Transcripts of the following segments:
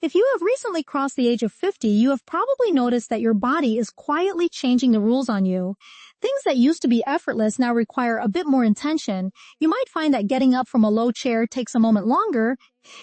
If you have recently crossed the age of 50, you have probably noticed that your body is quietly changing the rules on you. Things that used to be effortless now require a bit more intention. You might find that getting up from a low chair takes a moment longer.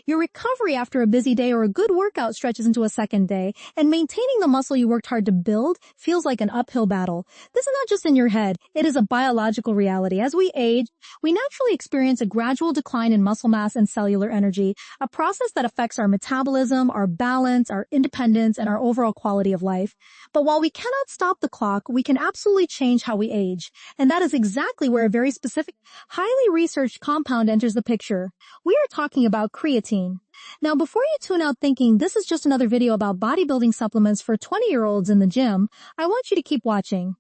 Your recovery after a busy day or a good workout stretches into a second day, and maintaining the muscle you worked hard to build feels like an uphill battle. This is not just in your head, it is a biological reality. As we age, we naturally experience a gradual decline in muscle mass and cellular energy, a process that affects our metabolism, our balance, our independence, and our overall quality of life. But while we cannot stop the clock, we can absolutely change how we age. And that is exactly where a very specific, highly researched compound enters the picture. We are talking about creatine. Now, before you tune out thinking this is just another video about bodybuilding supplements for 20-year-olds in the gym, I want you to keep watching.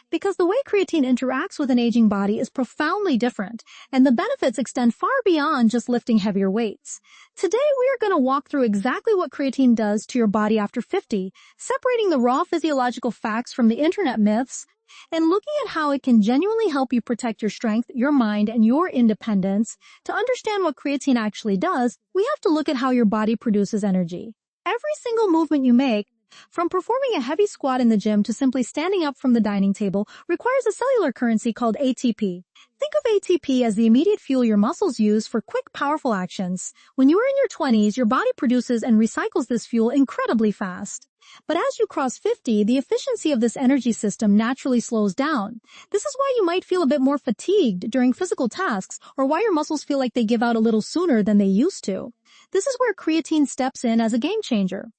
Because the way creatine interacts with an aging body is profoundly different, and the benefits extend far beyond just lifting heavier weights. Today, we are going to walk through exactly what creatine does to your body after 50, separating the raw physiological facts from the internet myths, and looking at how it can genuinely help you protect your strength, your mind, and your independence. To understand what creatine actually does, we have to look at how your body produces energy. Every single movement you make, from performing a heavy squat in the gym to simply standing up from the dining table, requires a cellular currency called ATP. Think of ATP as the immediate fuel your muscles use for quick, powerful actions. When you are in your 20s, your body produces and recycles this fuel incredibly fast. But as you cross 50, the efficiency of this energy system naturally slows down. This is why you might feel a bit more fatigued during physical tasks, or why your muscles feel like they give out a little sooner than they used to. This is where creatine steps in as a game changer.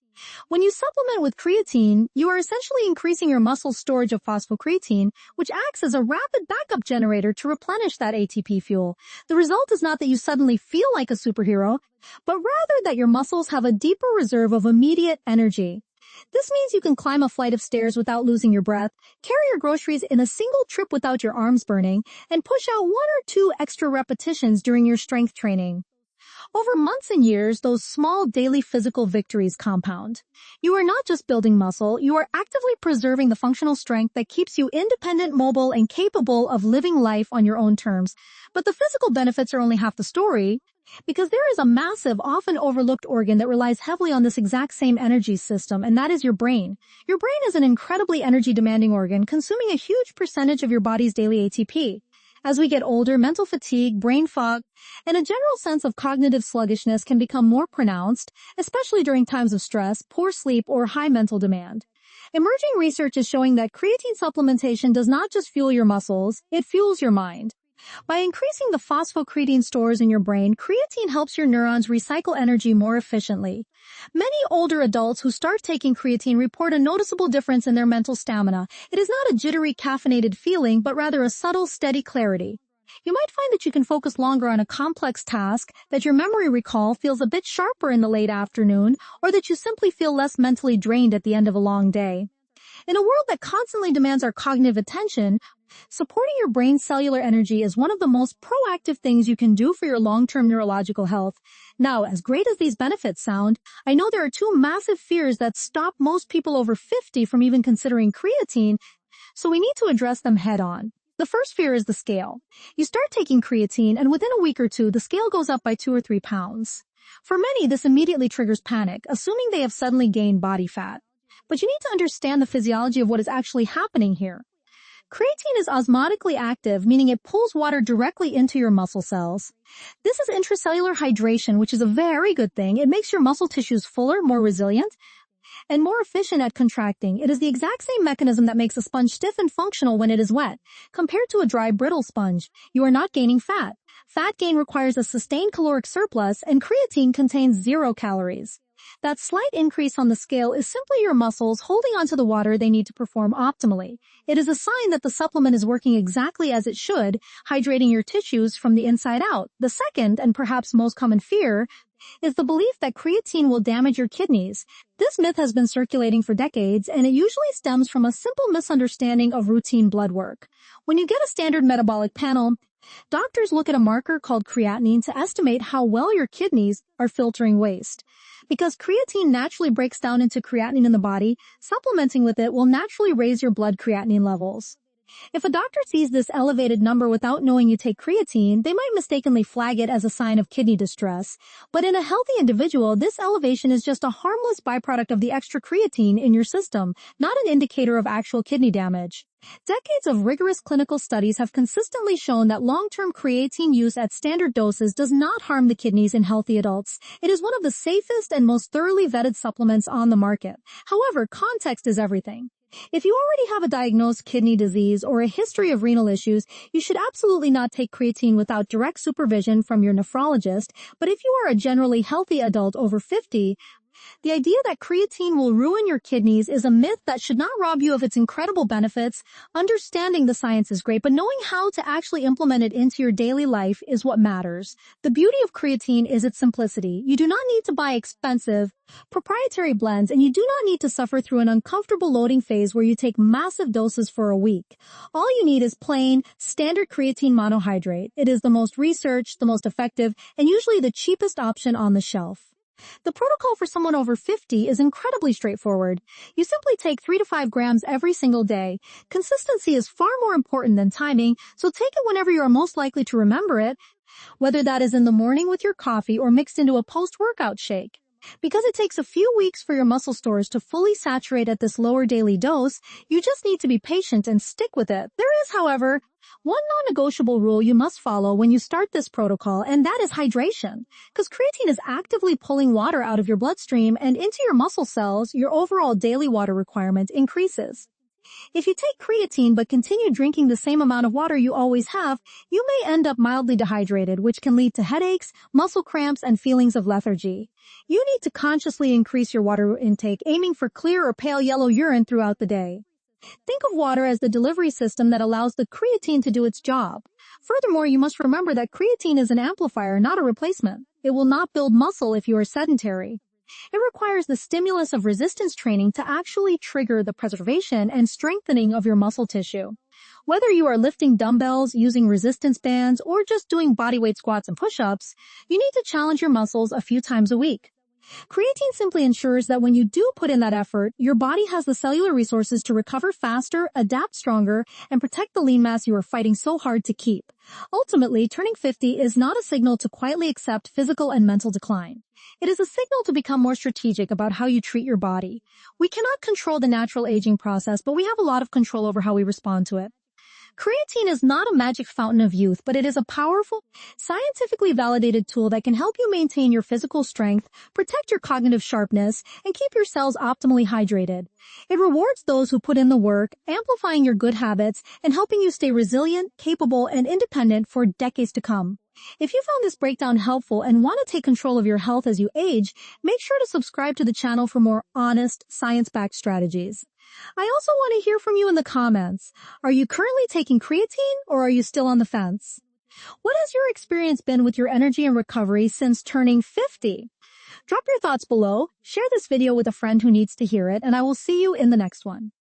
When you supplement with creatine, you are essentially increasing your muscle storage of phosphocreatine, which acts as a rapid backup generator to replenish that ATP fuel. The result is not that you suddenly feel like a superhero, but rather that your muscles have a deeper reserve of immediate energy. This means you can climb a flight of stairs without losing your breath, carry your groceries in a single trip without your arms burning, and push out 1 or 2 extra repetitions during your strength training. Over months and years, those small daily physical victories compound. You are not just building muscle, you are actively preserving the functional strength that keeps you independent, mobile, and capable of living life on your own terms. But the physical benefits are only half the story, because there is a massive, often overlooked organ that relies heavily on this exact same energy system, and that is your brain. Your brain is an incredibly energy-demanding organ, consuming a huge percentage of your body's daily ATP. As we get older, mental fatigue, brain fog, and a general sense of cognitive sluggishness can become more pronounced, especially during times of stress, poor sleep, or high mental demand. Emerging research is showing that creatine supplementation does not just fuel your muscles, it fuels your mind. By increasing the phosphocreatine stores in your brain, creatine helps your neurons recycle energy more efficiently. Many older adults who start taking creatine report a noticeable difference in their mental stamina. It is not a jittery, caffeinated feeling, but rather a subtle, steady clarity. You might find that you can focus longer on a complex task, that your memory recall feels a bit sharper in the late afternoon, or that you simply feel less mentally drained at the end of a long day. In a world that constantly demands our cognitive attention, supporting your brain's cellular energy is one of the most proactive things you can do for your long-term neurological health. Now, as great as these benefits sound, I know there are 2 massive fears that stop most people over 50 from even considering creatine, so we need to address them head-on. The first fear is the scale. You start taking creatine, and within a week or 2, the scale goes up by 2 or 3 pounds. For many, this immediately triggers panic, assuming they have suddenly gained body fat. But you need to understand the physiology of what is actually happening here. Creatine is osmotically active, meaning it pulls water directly into your muscle cells. This is intracellular hydration, which is a very good thing. It makes your muscle tissues fuller, more resilient, and more efficient at contracting. It is the exact same mechanism that makes a sponge stiff and functional when it is wet. Compared to a dry, brittle sponge, you are not gaining fat. Fat gain requires a sustained caloric surplus, and creatine contains 0 calories. That slight increase on the scale is simply your muscles holding onto the water they need to perform optimally. It is a sign that the supplement is working exactly as it should, hydrating your tissues from the inside out. The second, and perhaps most common fear, is the belief that creatine will damage your kidneys. This myth has been circulating for decades, and it usually stems from a simple misunderstanding of routine blood work. When you get a standard metabolic panel, doctors look at a marker called creatinine to estimate how well your kidneys are filtering waste. Because creatine naturally breaks down into creatinine in the body, supplementing with it will naturally raise your blood creatinine levels. If a doctor sees this elevated number without knowing you take creatine, they might mistakenly flag it as a sign of kidney distress. But in a healthy individual, this elevation is just a harmless byproduct of the extra creatine in your system, not an indicator of actual kidney damage. Decades of rigorous clinical studies have consistently shown that long-term creatine use at standard doses does not harm the kidneys in healthy adults. It is one of the safest and most thoroughly vetted supplements on the market. However, context is everything. If you already have a diagnosed kidney disease or a history of renal issues, you should absolutely not take creatine without direct supervision from your nephrologist. But if you are a generally healthy adult over 50, the idea that creatine will ruin your kidneys is a myth that should not rob you of its incredible benefits. Understanding the science is great, but knowing how to actually implement it into your daily life is what matters. The beauty of creatine is its simplicity. You do not need to buy expensive, proprietary blends, and you do not need to suffer through an uncomfortable loading phase where you take massive doses for a week. All you need is plain, standard creatine monohydrate. It is the most researched, the most effective, and usually the cheapest option on the shelf. The protocol for someone over 50 is incredibly straightforward. You simply take 3 to 5 grams every single day. Consistency is far more important than timing, so take it whenever you are most likely to remember it, whether that is in the morning with your coffee or mixed into a post-workout shake. Because it takes a few weeks for your muscle stores to fully saturate at this lower daily dose, you just need to be patient and stick with it. There is, however, one non-negotiable rule you must follow when you start this protocol, and that is hydration. Because creatine is actively pulling water out of your bloodstream and into your muscle cells, your overall daily water requirement increases. If you take creatine but continue drinking the same amount of water you always have, you may end up mildly dehydrated, which can lead to headaches, muscle cramps, and feelings of lethargy. You need to consciously increase your water intake, aiming for clear or pale yellow urine throughout the day. Think of water as the delivery system that allows the creatine to do its job. Furthermore, you must remember that creatine is an amplifier, not a replacement. It will not build muscle if you are sedentary. It requires the stimulus of resistance training to actually trigger the preservation and strengthening of your muscle tissue. Whether you are lifting dumbbells, using resistance bands, or just doing bodyweight squats and push-ups, you need to challenge your muscles a few times a week. Creatine simply ensures that when you do put in that effort, your body has the cellular resources to recover faster, adapt stronger, and protect the lean mass you are fighting so hard to keep. Ultimately, turning 50 is not a signal to quietly accept physical and mental decline. It is a signal to become more strategic about how you treat your body. We cannot control the natural aging process, but we have a lot of control over how we respond to it. Creatine is not a magic fountain of youth, but it is a powerful, scientifically validated tool that can help you maintain your physical strength, protect your cognitive sharpness, and keep your cells optimally hydrated. It rewards those who put in the work, amplifying your good habits and helping you stay resilient, capable, and independent for decades to come. If you found this breakdown helpful and want to take control of your health as you age, make sure to subscribe to the channel for more honest, science-backed strategies. I also want to hear from you in the comments. Are you currently taking creatine or are you still on the fence? What has your experience been with your energy and recovery since turning 50? Drop your thoughts below, share this video with a friend who needs to hear it, and I will see you in the next one.